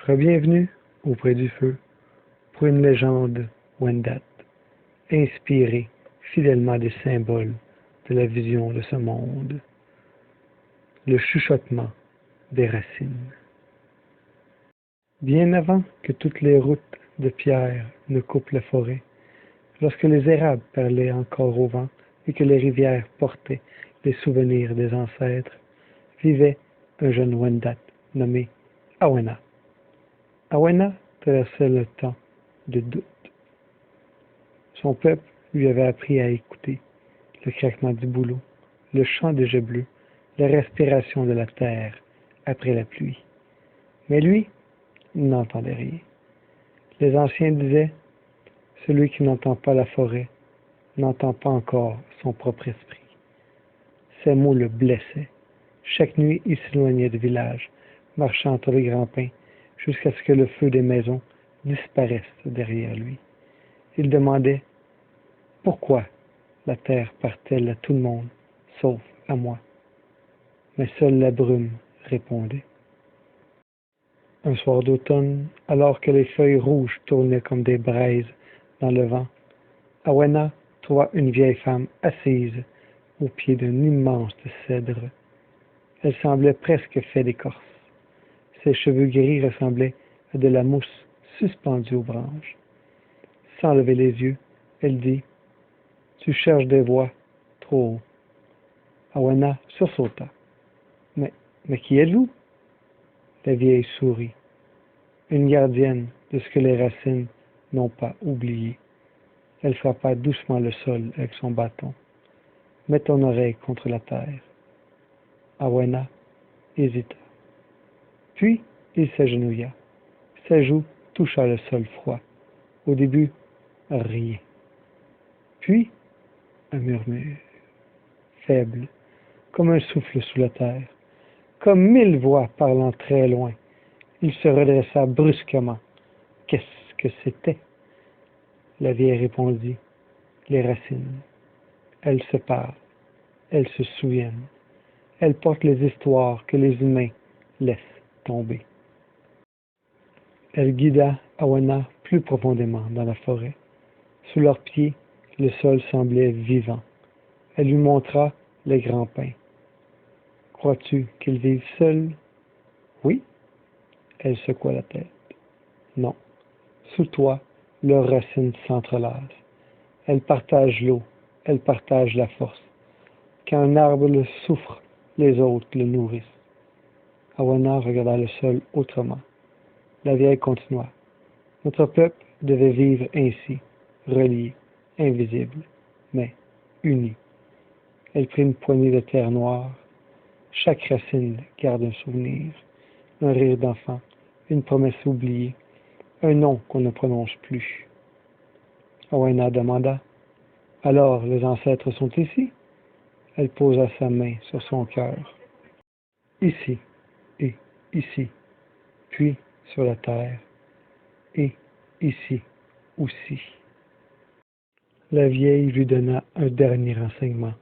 Bienvenue auprès du feu pour une légende Wendat, inspirée fidèlement des symboles de la vision de ce monde, le chuchotement des racines. Bien avant que toutes les routes de pierre ne coupent la forêt, lorsque les érables parlaient encore au vent et que les rivières portaient les souvenirs des ancêtres, vivait un jeune Wendat nommé Awena. Awena traversait le temps de doute. Son peuple lui avait appris à écouter le craquement du bouleau, le chant des jets bleus, la respiration de la terre après la pluie. Mais lui n'entendait rien. Les anciens disaient, celui qui n'entend pas la forêt n'entend pas encore son propre esprit. Ces mots le blessaient. Chaque nuit, il s'éloignait du village, marchant entre les grands pins, jusqu'à ce que le feu des maisons disparaisse derrière lui. Il demandait pourquoi la terre part-elle à tout le monde, sauf à moi. Mais seule la brume répondait. Un soir d'automne, alors que les feuilles rouges tournaient comme des braises dans le vent, Awena trouva une vieille femme assise au pied d'un immense cèdre. Elle semblait presque faite d'écorce. Ses cheveux gris ressemblaient à de la mousse suspendue aux branches. Sans lever les yeux, elle dit « Tu cherches des voix trop haut. » Awena sursauta. « Mais qui êtes-vous » La vieille sourit. Une gardienne de ce que les racines n'ont pas oublié. Elle frappa doucement le sol avec son bâton. « Mets ton oreille contre la terre. » Awena hésita. Puis il s'agenouilla. Sa joue toucha le sol froid. Au début, rien. Puis, un murmure, faible, comme un souffle sous la terre, comme 1000 voix parlant très loin. Il se redressa brusquement. Qu'est-ce que c'était? La vieille répondit, les racines. Elles se parlent, elles se souviennent, elles portent les histoires que les humains laissent tomber. Elle guida Awena plus profondément dans la forêt. Sous leurs pieds, le sol semblait vivant. Elle lui montra les grands pins. Crois-tu qu'ils vivent seuls? Oui. Elle secoua la tête. Non. Sous toi, leurs racines s'entrelacent. Elles partagent l'eau, elles partagent la force. Quand un arbre le souffre, les autres le nourrissent. Awena regarda le sol autrement. La vieille continua. Notre peuple devait vivre ainsi, relié, invisible, mais uni. Elle prit une poignée de terre noire. Chaque racine garde un souvenir, un rire d'enfant, une promesse oubliée, un nom qu'on ne prononce plus. Awena demanda, « Alors les ancêtres sont ici? » Elle posa sa main sur son cœur. Ici et ici, puis sur la terre, et ici aussi. La vieille lui donna un dernier enseignement.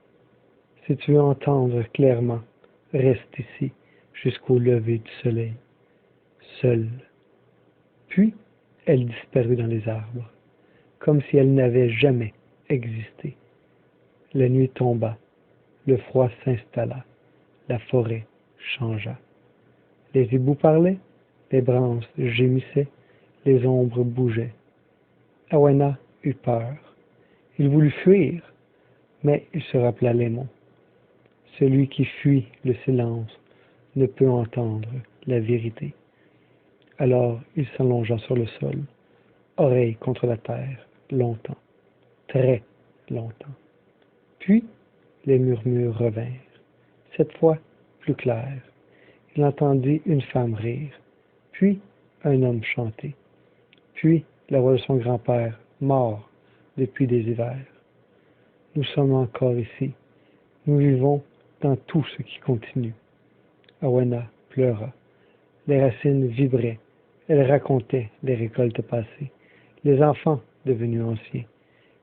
Si tu veux entendre clairement, reste ici jusqu'au lever du soleil, seule. Puis, elle disparut dans les arbres, comme si elle n'avait jamais existé. La nuit tomba, le froid s'installa, la forêt changea. Les hiboux parlaient, les branches gémissaient, les ombres bougeaient. Awena eut peur. Il voulut fuir, mais il se rappela les mots. Celui qui fuit le silence ne peut entendre la vérité. Alors il s'allongea sur le sol, oreille contre la terre, longtemps, très longtemps. Puis les murmures revinrent, cette fois plus clairs. Il entendit une femme rire, puis un homme chanter, puis la voix de son grand-père, mort depuis des hivers. Nous sommes encore ici, nous vivons dans tout ce qui continue. Awena pleura. Les racines vibraient. Elles racontaient les récoltes passées, les enfants devenus anciens,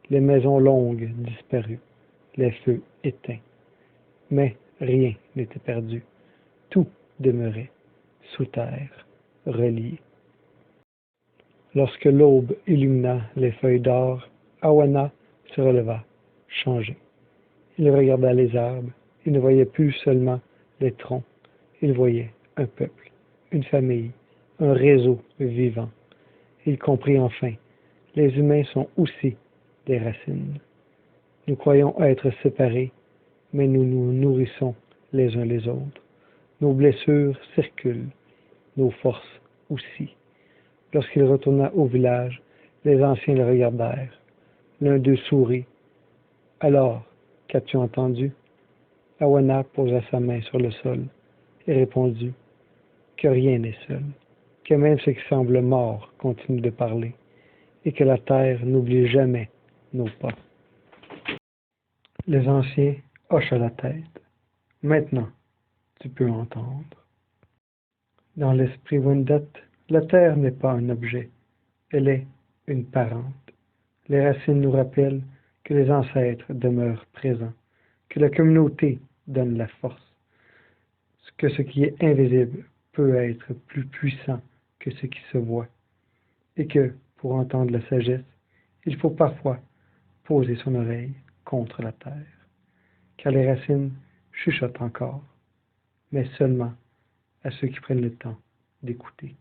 les maisons longues disparues, les feux éteints. Mais rien n'était perdu. Tout demeurait sous terre, relié. Lorsque l'aube illumina les feuilles d'or, Awana se releva, changé. Il regarda les arbres. Il ne voyait plus seulement les troncs. Il voyait un peuple, une famille, un réseau vivant. Il comprit enfin, les humains sont aussi des racines. Nous croyons être séparés, mais nous nous nourrissons les uns les autres. Nos blessures circulent, nos forces aussi. Lorsqu'il retourna au village, les anciens le regardèrent. L'un d'eux sourit. Alors, qu'as-tu entendu? Awana posa sa main sur le sol et répondit que rien n'est seul, que même ce qui semble mort continue de parler, et que la terre n'oublie jamais nos pas. Les anciens hochaient la tête. Maintenant, tu peux entendre. Dans l'esprit Wendat, la terre n'est pas un objet, elle est une parente. Les racines nous rappellent que les ancêtres demeurent présents, que la communauté donne la force, que ce qui est invisible peut être plus puissant que ce qui se voit, et que, pour entendre la sagesse, il faut parfois poser son oreille contre la terre, car les racines chuchotent encore, mais seulement à ceux qui prennent le temps d'écouter.